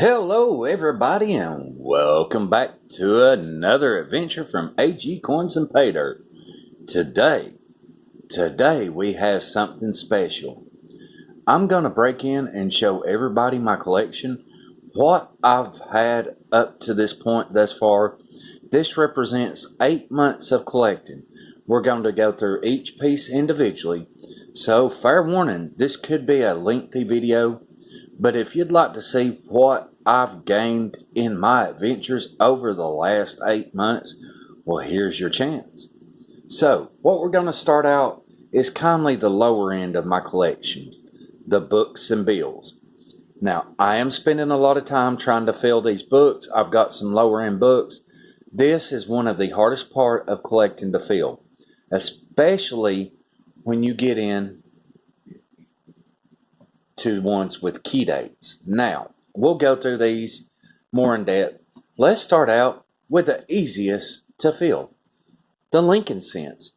Hello everybody and welcome back to another adventure from AG Coins and Paydirt. Today we have something special. I'm going to break in and show everybody my collection, what I've had up to this point thus far. This represents 8 months of collecting. We're going to go through each piece individually. So fair warning, this could be a lengthy video. But if you'd like to see what I've gained in my adventures over the last 8 months, well, here's your chance. So, what we're going to start out is kindly the lower end of my collection, the books and bills. Now, I am spending a lot of time trying to fill these books. I've got some lower end books. This is one of the hardest part of collecting to fill, especially when you get in to ones with key dates. Now, we'll go through these more in depth. Let's start out with the easiest to fill, the Lincoln Cents.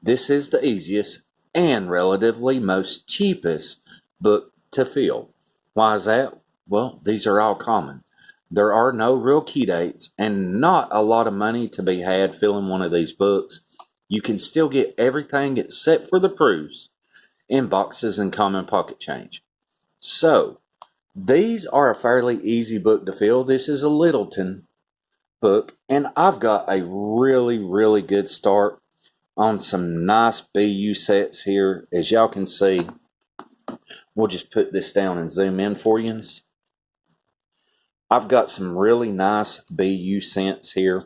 This is the easiest and relatively most cheapest book to fill. Why is that? Well, these are all common. There are no real key dates and not a lot of money to be had filling one of these books. You can still get everything except for the proofs in boxes and common pocket change. So, these are a fairly easy book to fill. This is a Littleton book, and I've got a really good start on some nice BU sets here. As y'all can see, we'll just put this down and zoom in for you. I've got some really nice BU cents here.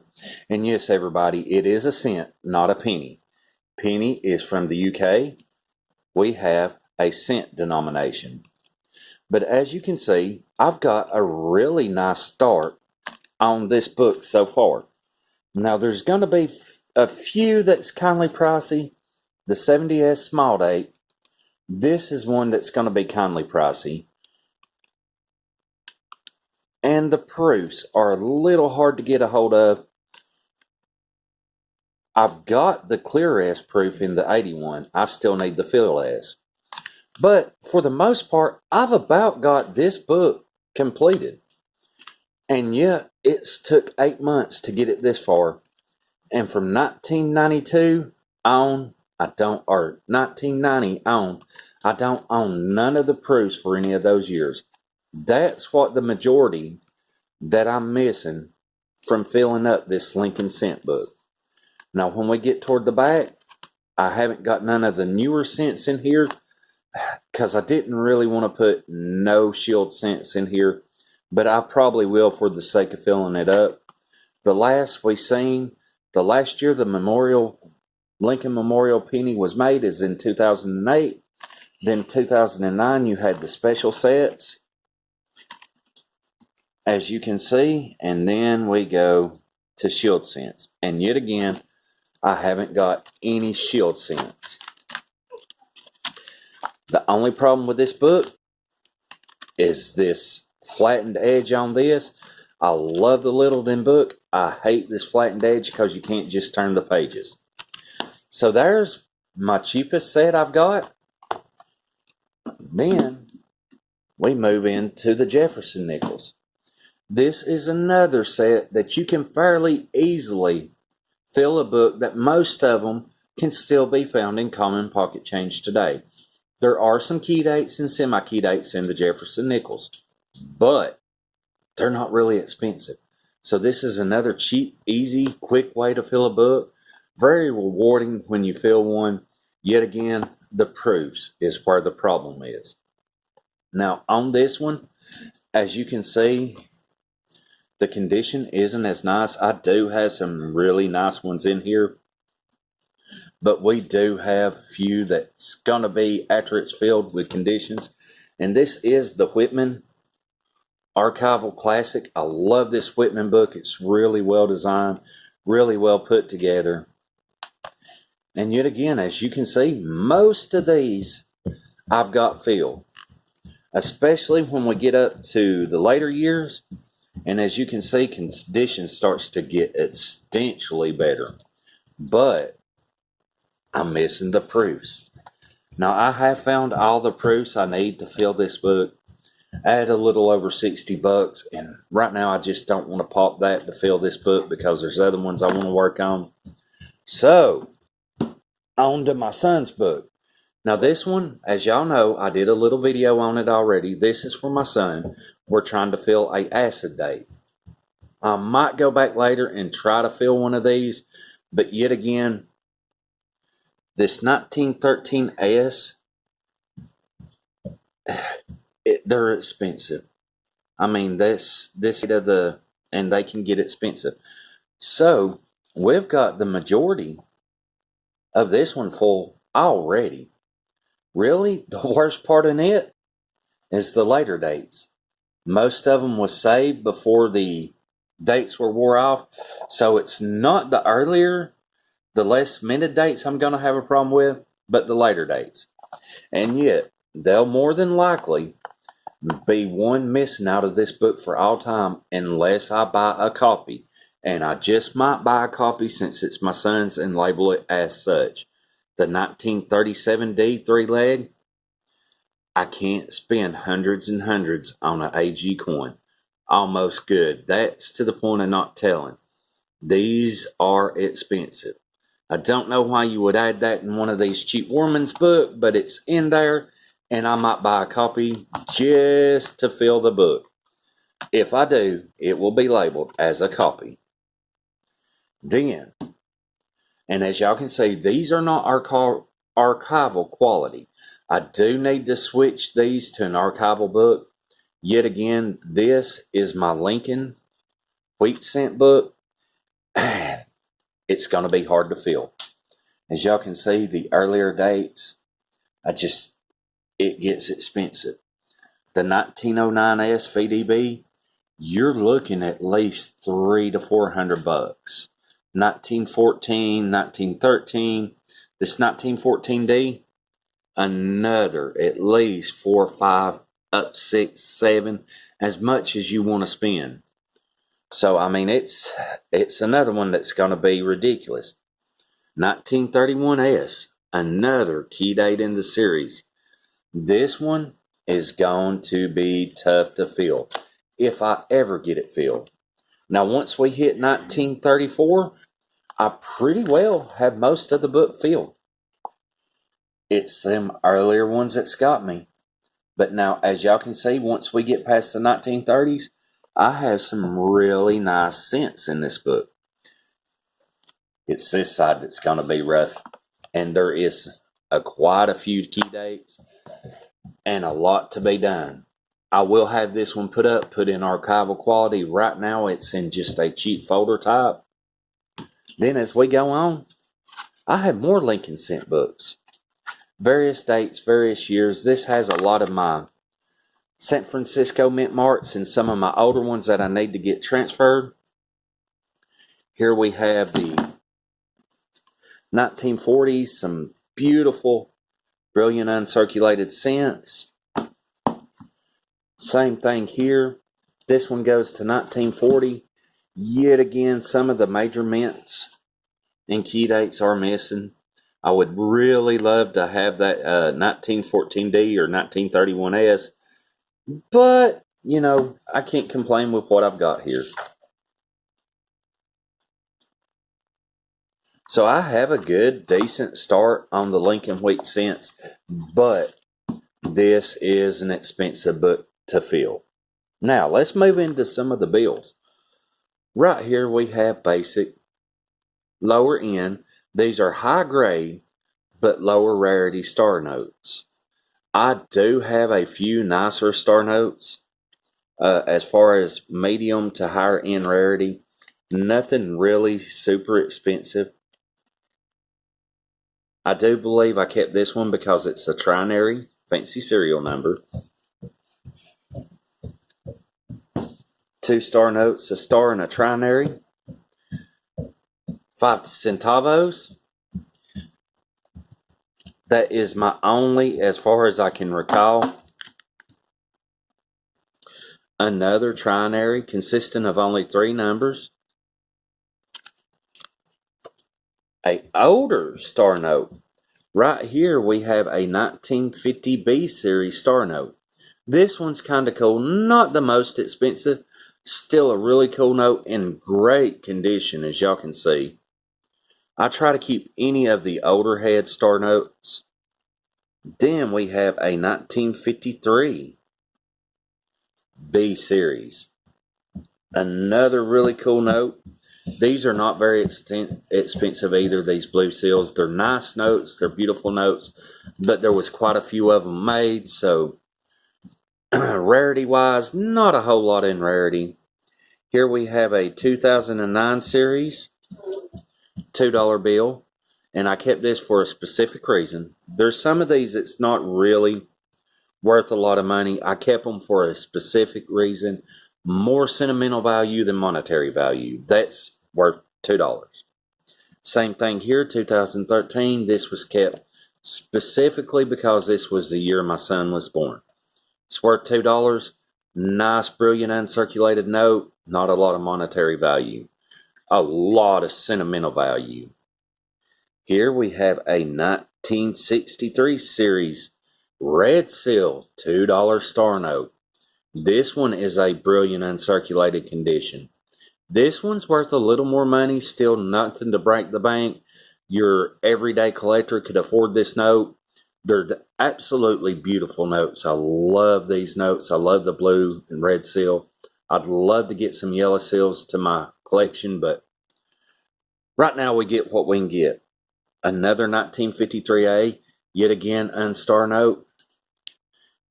And yes, everybody, it is a cent, not a penny. Penny is from the UK. We have a cent denomination. But as you can see, I've got a really nice start on this book so far. Now, there's going to be a few that's kindly pricey. The 70S small date. This is one that's going to be kindly pricey. And the proofs are a little hard to get a hold of. I've got the Clear S proof in the 81. I still need the Fill S. But for the most part, I've about got this book completed. And yet, it's took 8 months to get it this far. And from 1992 on, 1990 on, I don't own none of the proofs for any of those years. That's what the majority that I'm missing from filling up this Lincoln Cent book. Now, when we get toward the back, I haven't got none of the newer cents in here, because I didn't really want to put no shield cents in here, but I probably will for the sake of filling it up. The last we seen, the last year the Lincoln Memorial penny was made is in 2008. Then 2009 you had the special sets, as you can see, and then we go to shield cents. And yet again, I haven't got any shield cents. The only problem with this book is this flattened edge on this. I love the Littleton book. I hate this flattened edge because you can't just turn the pages. So there's my cheapest set I've got. Then we move into the Jefferson Nickels. This is another set that you can fairly easily fill a book that most of them can still be found in common pocket change today. There are some key dates and semi-key dates in the Jefferson Nickels, but they're not really expensive. So this is another cheap, easy, quick way to fill a book. Very rewarding when you fill one. Yet again, the proofs is where the problem is. Now, on this one, as you can see, the condition isn't as nice. I do have some really nice ones in here. But we do have a few that's going to be after it's filled with conditions. And this is the Whitman Archival Classic. I love this Whitman book. It's really well designed, really well put together. And yet again, as you can see, most of these I've got filled. Especially when we get up to the later years. And as you can see, condition starts to get substantially better. But I'm missing the proofs. Now, I have found all the proofs I need to fill this book. at a little over $60. And right now I just don't want to pop that to fill this book because there's other ones I want to work on. So, on to my son's book. Now this one, as y'all know, I did a little video on it already. This is for my son. We're trying to fill a acid date. I might go back later and try to fill one of these, but yet again, this 1913S, they're expensive. I mean, this and they can get expensive. So we've got the majority of this one full already. Really, the worst part in it is the later dates. Most of them was saved before the dates were wore off. So it's not the earlier, the less minted dates I'm going to have a problem with, but the later dates. And yet, they'll more than likely be one missing out of this book for all time unless I buy a copy. And I just might buy a copy since it's my son's and label it as such. The 1937D 3-leg, I can't spend hundreds and hundreds on an AG coin. Almost good. That's to the point of not telling. These are expensive. I don't know why you would add that in one of these cheap woman's book, but it's in there, and I might buy a copy just to fill the book. If I do, it will be labeled as a copy. Then, and as y'all can see, these are not archival quality. I do need to switch these to an archival book. Yet again, this is my Lincoln wheat cent book. And it's going to be hard to fill. As y'all can see, the earlier dates, it gets expensive. The 1909S VDB, you're looking at least $300 to $400. 1914, 1913, this 1914D, another at least 4 or 5, up 6, 7, as much as you want to spend. So I mean, it's another one that's going to be ridiculous. 1931S, another key date in the series. This one is going to be tough to fill if I ever get it filled. Now, once we hit 1934, I pretty well have most of the book filled. It's them earlier ones that's got me. But now, as y'all can see, once we get past the 1930s, I have some really nice cents in this book. It's this side that's going to be rough. And there is quite a few key dates and a lot to be done. I will have this one put in archival quality. Right now, it's in just a cheap folder type. Then as we go on, I have more Lincoln cent books. Various dates, various years. This has a lot of my San Francisco mint marks and some of my older ones that I need to get transferred. Here we have the 1940s, some beautiful, brilliant uncirculated cents. Same thing here. This one goes to 1940. Yet again, some of the major mints and key dates are missing. I would really love to have that 1914D or 1931S. But, you know, I can't complain with what I've got here. So I have a good, decent start on the Lincoln wheat cents. But this is an expensive book to fill. Now, let's move into some of the bills. Right here we have basic, lower end. These are high grade, but lower rarity star notes. I do have a few nicer star notes. As far as medium to higher end rarity, nothing really super expensive. I do believe I kept this one because it's a trinary, fancy serial number. 2 star notes, a star and a trinary. 5 centavos. That is my only, as far as I can recall, another trinary consisting of only 3 numbers. A older star note. Right here we have a 1950B series star note. This one's kind of cool. Not the most expensive. Still a really cool note in great condition, as y'all can see. I try to keep any of the older head star notes. Then we have a 1953 B series. Another really cool note. These are not very expensive either, these blue seals. They're nice notes. They're beautiful notes. But there was quite a few of them made, so rarity-wise, not a whole lot in rarity. Here we have a 2009 series, $2 bill. And I kept this for a specific reason. There's some of these that's not really worth a lot of money. I kept them for a specific reason. More sentimental value than monetary value. That's worth $2. Same thing here, 2013. This was kept specifically because this was the year my son was born. It's worth $2. Nice, brilliant, uncirculated note. Not a lot of monetary value. A lot of sentimental value. Here we have a 1963 series red seal $2 star note. This one is a brilliant uncirculated condition. This one's worth a little more money, still nothing to break the bank. Your everyday collector could afford this note. They're absolutely beautiful notes. I love these notes. I love the blue and red seal. I'd love to get some yellow seals to my collection, but right now we get what we can get. Another 1953A, yet again unstar note.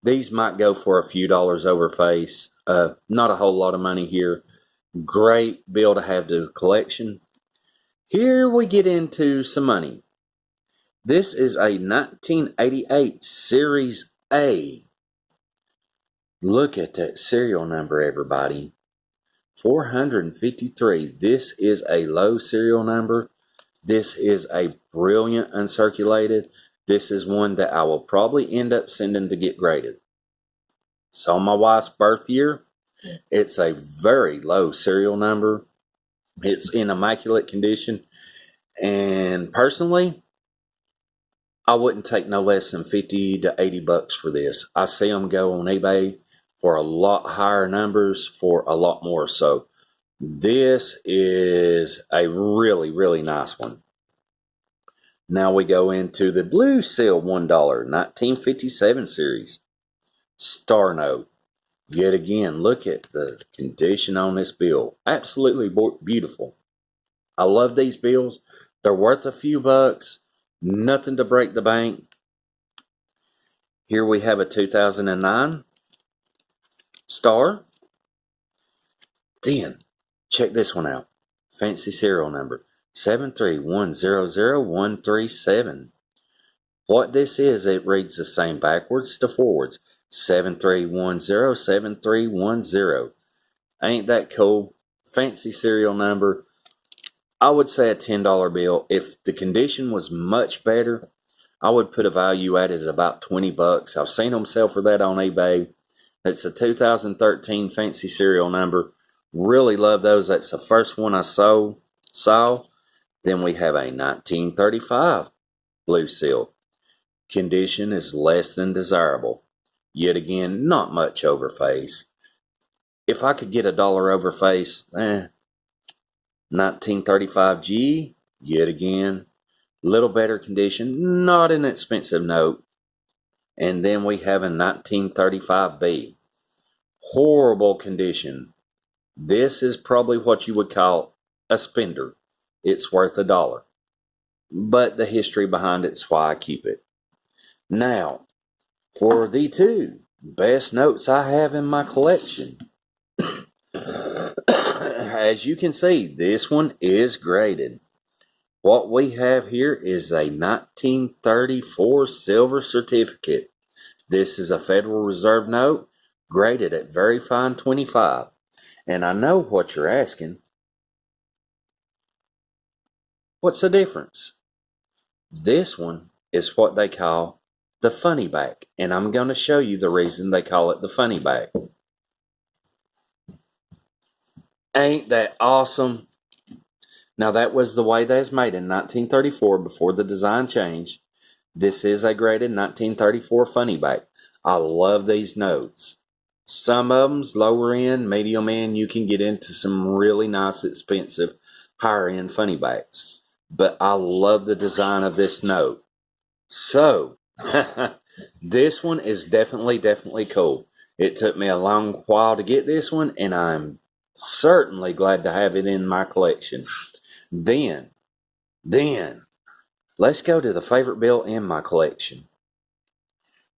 These might go for a few dollars over face. Not a whole lot of money here. Great bill to have to collection. Here we get into some money. This is a 1988 Series A. Look at that serial number, everybody. 453. This is a low serial number. This is a brilliant uncirculated. This is one that I will probably end up sending to get graded. It's on my wife's birth year. It's a very low serial number. It's in immaculate condition. And personally, I wouldn't take no less than 50 to 80 bucks for this. I see them go on eBay for a lot higher numbers for a lot more. So this is a really, really nice one. Now we go into the blue seal $1 1957 series star note. Yet again, look at the condition on this bill. Absolutely beautiful. I love these bills. They're worth a few bucks. Nothing to break the bank. Here we have a 2009 star. Then, check this one out. Fancy serial number. 731000137. What this is, it reads the same backwards to forwards. 73107310. Ain't that cool? Fancy serial number. I would say a $10 bill. If the condition was much better, I would put a value at it at about 20 bucks. I've seen them sell for that on eBay. It's a 2013 fancy serial number. Really love those. That's the first one I saw. Then we have a 1935 blue seal. Condition is less than desirable. Yet again, not much over face. If I could get $1 over face, 1935G, yet again, little better condition, not an expensive note. And then we have a 1935B. Horrible condition. This is probably what you would call a spender. It's worth $1. But the history behind it's why I keep it. Now, for the two best notes I have in my collection. As you can see, this one is graded. What we have here is a 1934 silver certificate. This is a Federal Reserve note, graded at very fine 25. And I know what you're asking. What's the difference? This one is what they call the funny back, and I'm going to show you the reason they call it the funny back. Ain't that awesome? Now that was the way that was made in 1934 before the design changed. This is a graded 1934 funny back. I love these notes. Some of them's lower end, medium end. You can get into some really nice, expensive, higher end funny backs. But I love the design of this note. So, this one is definitely cool. It took me a long while to get this one, and I'm certainly glad to have it in my collection. Then, let's go to the favorite bill in my collection.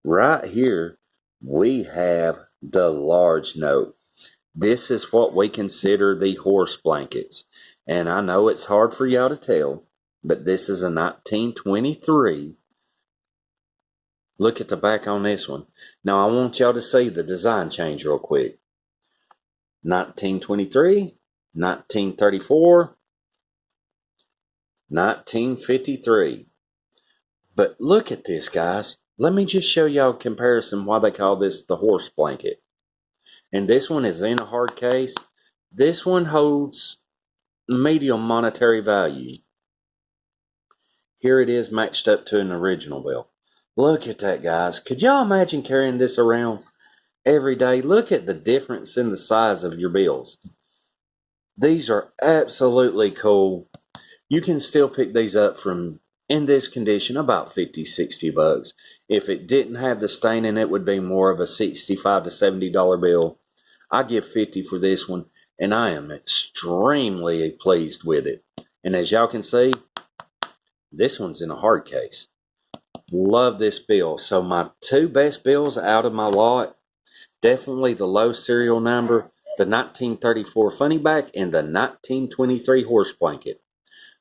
Right here, we have the large note. This is what we consider the horse blankets. And I know it's hard for y'all to tell, but this is a 1923. Look at the back on this one. Now, I want y'all to see the design change real quick. 1923, 1934, 1953. But look at this, guys. Let me just show y'all a comparison why they call this the horse blanket. And this one is in a hard case. This one holds medium monetary value. Here it is matched up to an original bill. Look at that, guys. Could y'all imagine carrying this around every day? Look at the difference in the size of your bills. These are absolutely cool. You can still pick these up from, in this condition, about 50, 60 bucks. If it didn't have the stain in it, would be more of a $65 to $70 bill. I give 50 for this one, and I am extremely pleased with it. And as y'all can see, this one's in a hard case. Love this bill. So my two best bills out of my lot, definitely the low serial number, the 1934 funny back, and the 1923 horse blanket.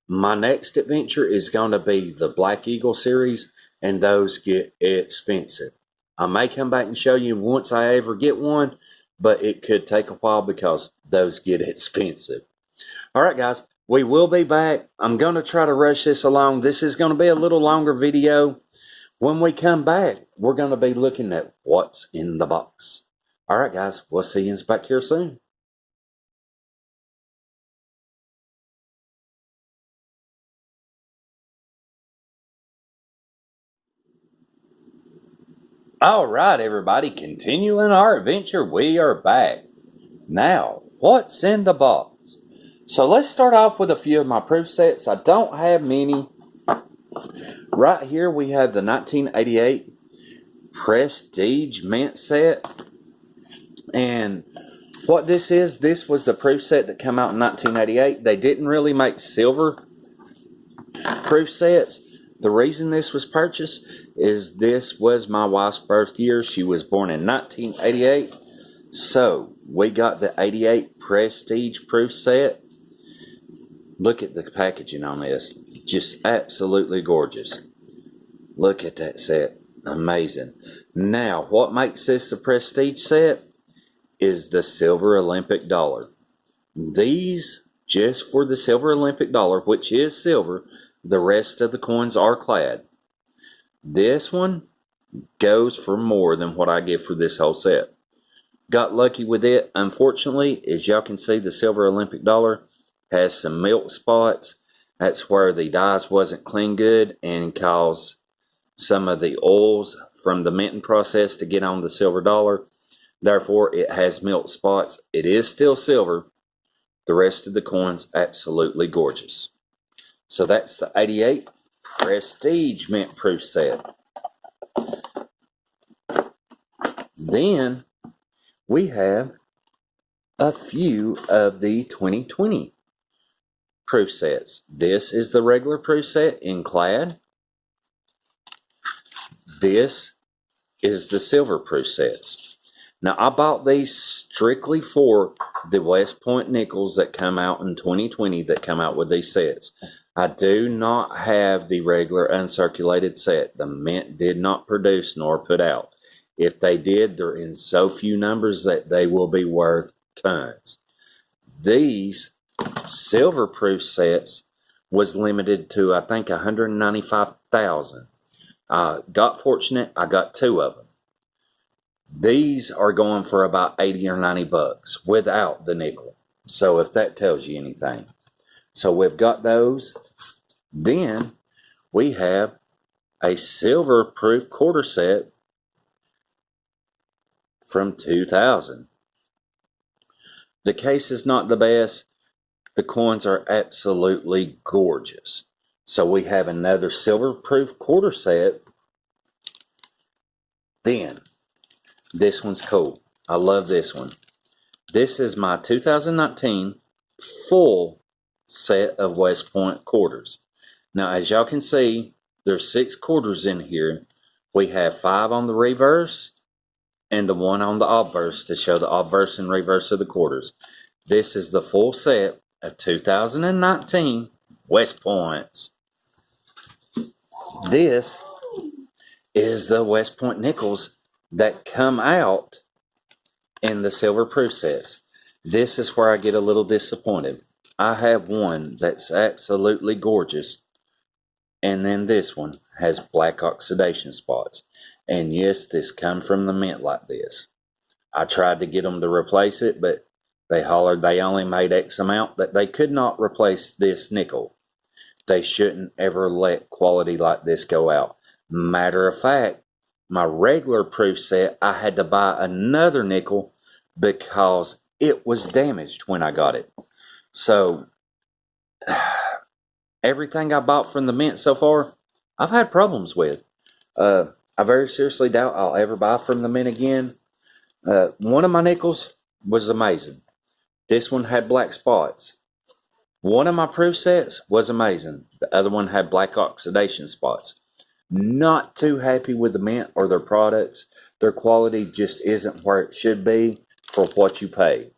My next adventure is going to be the Black Eagle series, and those get expensive. I may come back and show you once I ever get one, but it could take a while because those get expensive. All right, guys, we will be back. I'm going to try to rush this along. This is going to be a little longer video. When we come back, we're going to be looking at what's in the box. All right, guys, we'll see you back here soon. All right, everybody, continuing our adventure, we are back. Now, what's in the box? So let's start off with a few of my proof sets. I don't have many. Right here we have the 1988 Prestige Mint set. And what this was the proof set that came out in 1988. They didn't really make silver proof sets. The reason this was purchased is this was my wife's birth year. She was born in 1988. So we got the 88 Prestige proof set. Look at the packaging on this. Just absolutely gorgeous. Look at that set. Amazing. Now, what makes this a Prestige set is the silver Olympic dollar. These, just for the silver Olympic dollar, which is silver, the rest of the coins are clad. This one goes for more than what I give for this whole set. Got lucky with it. Unfortunately, as y'all can see, the silver Olympic dollar has some milk spots. That's where the dies wasn't clean good and caused some of the oils from the minting process to get on the silver dollar. Therefore, it has milk spots. It is still silver. The rest of the coins, absolutely gorgeous. So that's the 88 Prestige Mint Proof set. Then we have a few of the 2020 proof sets. This is the regular proof set in clad. This is the silver proof sets. Now, I bought these strictly for the West Point Nickels that come out in 2020 that come out with these sets. I do not have the regular uncirculated set. The Mint did not produce nor put out. If they did, they're in so few numbers that they will be worth tons. These silver proof sets was limited to, I think, 195,000. I got fortunate. I got two of them. These are going for about 80 or 90 bucks without the nickel. So if that tells you anything. So we've got those. Then we have a silver proof quarter set from 2000. The case is not the best. The coins are absolutely gorgeous. So we have another silver-proof quarter set. Then, this one's cool. I love this one. This is my 2019 full set of West Point quarters. Now, as y'all can see, there's 6 quarters in here. We have 5 on the reverse and the 1 on the obverse to show the obverse and reverse of the quarters. This is the full set of 2019 West Points. This is the West Point nickels that come out in the silver proof sets. This is where I get a little disappointed. I have one that's absolutely gorgeous, and then this one has black oxidation spots. And yes, this come from the mint like this. I tried to get them to replace it, but they hollered they only made X amount, that they could not replace this nickel. They shouldn't ever let quality like this go out. Matter of fact, my regular proof set, I had to buy another nickel because it was damaged when I got it. So, everything I bought from the mint so far, I've had problems with. I very seriously doubt I'll ever buy from the mint again. One of my nickels was amazing. This one had black spots. One of my proof sets was amazing. The other one had black oxidation spots. Not too happy with the mint or their products. Their quality just isn't where it should be for what you pay.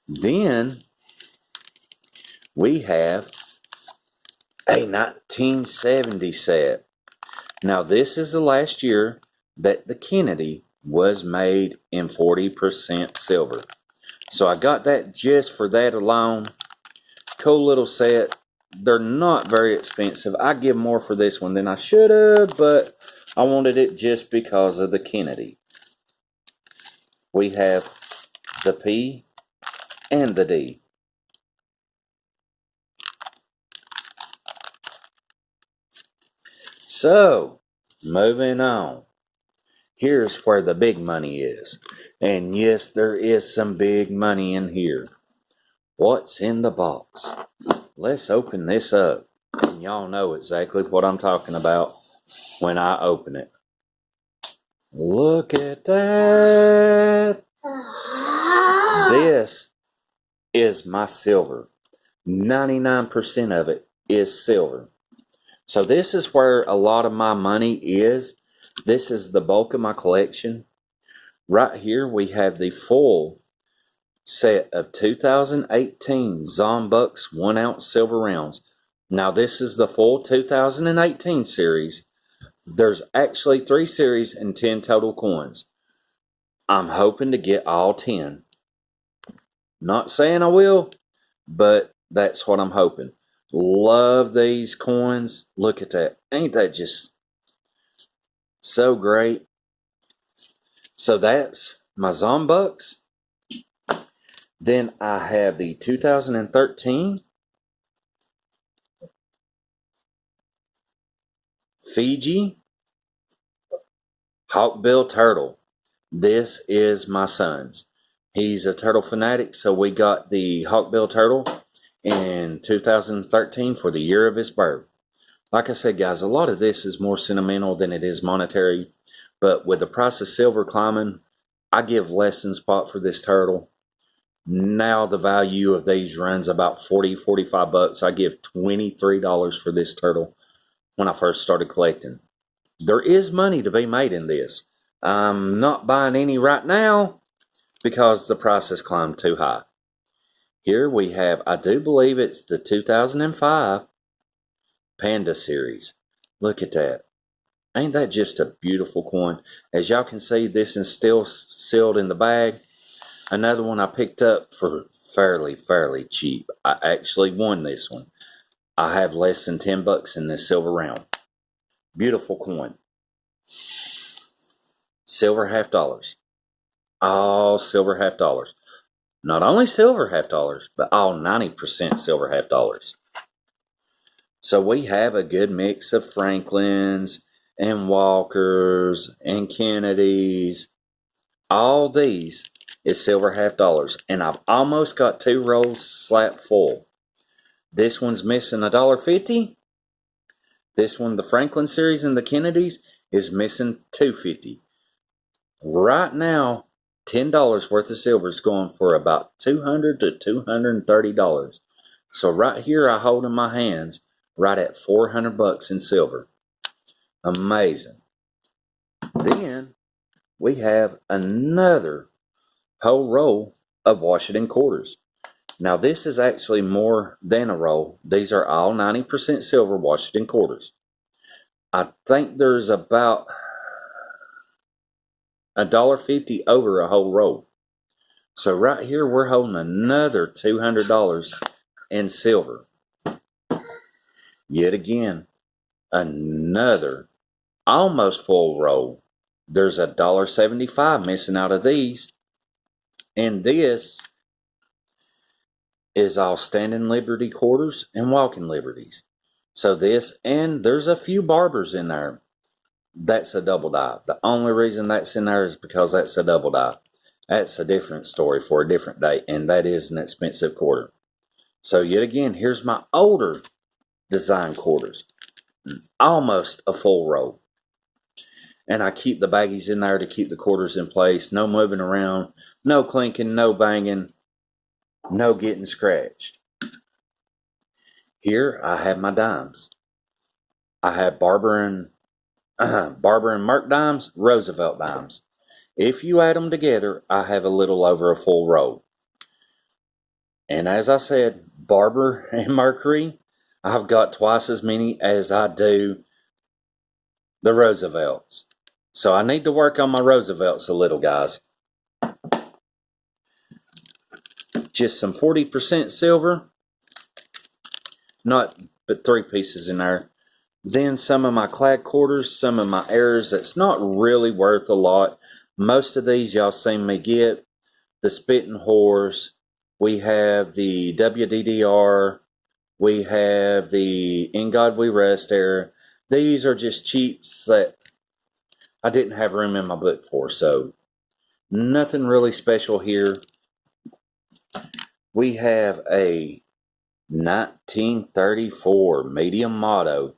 Then we have a 1970 set. Now this is the last year that the Kennedy was made in 40% silver. So I got that just for that alone. Cool little set. They're not very expensive. I give more for this one than I should have, but I wanted it just because of the Kennedy. We have the P and the D. So, moving on. Here's where the big money is. And yes, there is some big money in here. What's in the box? Let's open this up. And y'all know exactly what I'm talking about when I open it. Look at that. This is my silver. 99% of it is silver. So this is where a lot of my money is. This is the bulk of my collection. Right here we have the full set of 2018 Zombucks 1 ounce silver rounds. Now this is the full 2018 series. There's actually 3 series and 10 total coins. I'm hoping to get all 10. Not saying I will, but that's what I'm hoping. Love these coins. Look at that. Ain't that just so great? So that's my Zombucks. Then I have the 2013 Fiji Hawkbill Turtle. This is my son's. He's a turtle fanatic, so we got the Hawkbill Turtle in 2013 for the year of his birth. Like I said, guys, a lot of this is more sentimental than it is monetary. But with the price of silver climbing, I give less than spot for this turtle. Now the value of these runs about $40-45. I give $23 for this turtle when I first started collecting. There is money to be made in this. I'm not buying any right now because the price has climbed too high. Here we have, I do believe it's the 2005 Panda series. Look at that. Ain't that just a beautiful coin? As y'all can see, this is still sealed in the bag. Another one I picked up for fairly cheap. I actually won this one. I have less than $10 in this silver round. Beautiful coin. Silver half dollars. All silver half dollars. Not only silver half dollars, but all 90% silver half dollars. So we have a good mix of Franklins and Walkers and Kennedys. All these is silver half dollars, and I've almost got 2 rolls slap full. This one's missing $1.50. This one, the Franklin series and the Kennedys, is missing $2.50. Right now, $10 worth of silver is going for about $200 to $230. So right here, I hold in my hands right at $400 in silver. Amazing. Then we have another whole roll of Washington quarters. Now this is actually more than a roll. These are all 90% silver Washington quarters. I think there's about $1.50 over a whole roll. So right here we're holding another $200 in silver. Yet again, another almost full roll. There's $1.75 missing out of these. And this is all standing Liberty quarters and walking Liberties. So this, and there's a few barbers in there. That's a double die. The only reason that's in there is because that's a double die. That's a different story for a different day, and that is an expensive quarter. So yet again, here's my older design quarters. Almost a full roll. And I keep the baggies in there to keep the quarters in place. No moving around, no clinking, no banging, no getting scratched. Here I have my dimes. I have Barber and Merck dimes, Roosevelt dimes. If you add them together, I have a little over a full roll. And as I said, Barber and Mercury, I've got twice as many as I do the Roosevelts. So I need to work on my Roosevelts a little, guys. Just some 40% silver. Not but 3 pieces in there. Then some of my clad quarters, some of my errors that's not really worth a lot. Most of these y'all seen me get. The Spitting Horse. We have the WDDR. We have the In God We Rest error. These are just cheats that I didn't have room in my book for. So nothing really special here. We have a 1934 medium motto.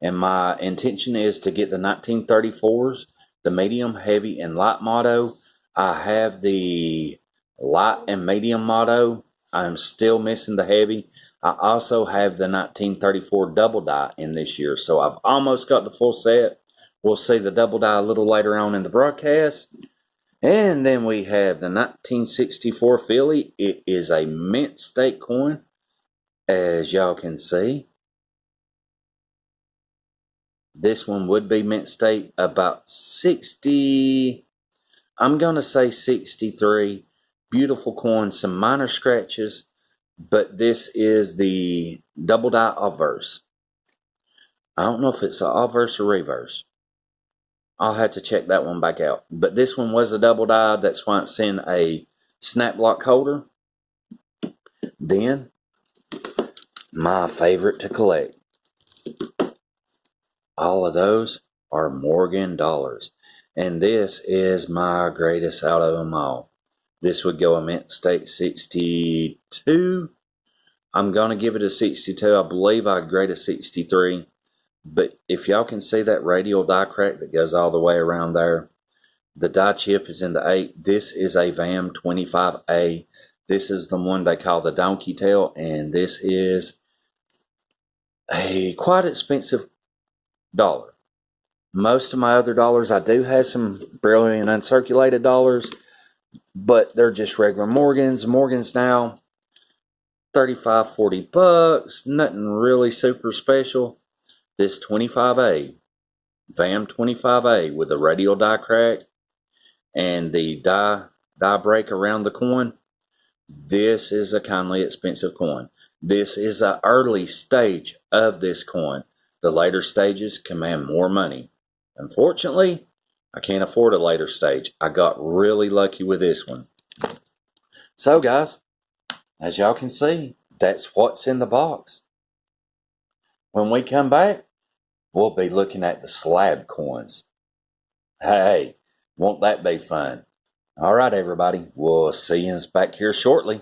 And my intention is to get the 1934s, the medium, heavy, and light motto. I have the light and medium motto. I'm still missing the heavy. I also have the 1934 double die in this year. So I've almost got the full set. We'll see the double die a little later on in the broadcast. And then we have the 1964 Philly. It is a mint state coin, as y'all can see. This one would be mint state, about 60, I'm going to say 63. Beautiful coin, some minor scratches, but this is the double die obverse. I don't know if it's an obverse or reverse. I'll have to check that one back out. But this one was a double die, that's why it's in a snap block holder. Then, my favorite to collect. All of those are Morgan dollars. And this is my greatest out of them all. This would go a mint state 62. I'm going to give it a 62. I believe I'd grade a 63. But if y'all can see that radial die crack that goes all the way around there, the die chip is in the 8. This is a VAM 25A. This is the one they call the donkey tail. And this is a quite expensive dollar. Most of my other dollars, I do have some brilliant uncirculated dollars, but they're just regular Morgans. Morgans now, $35-40. Nothing really super special. This 25A, VAM 25A with a radial die crack and the die break around the coin. This is a kindly expensive coin. This is an early stage of this coin. The later stages command more money. Unfortunately, I can't afford a later stage. I got really lucky with this one. So guys, as y'all can see, that's what's in the box. When we come back, we'll be looking at the slab coins. Hey, won't that be fun? All right, everybody. We'll see you back here shortly.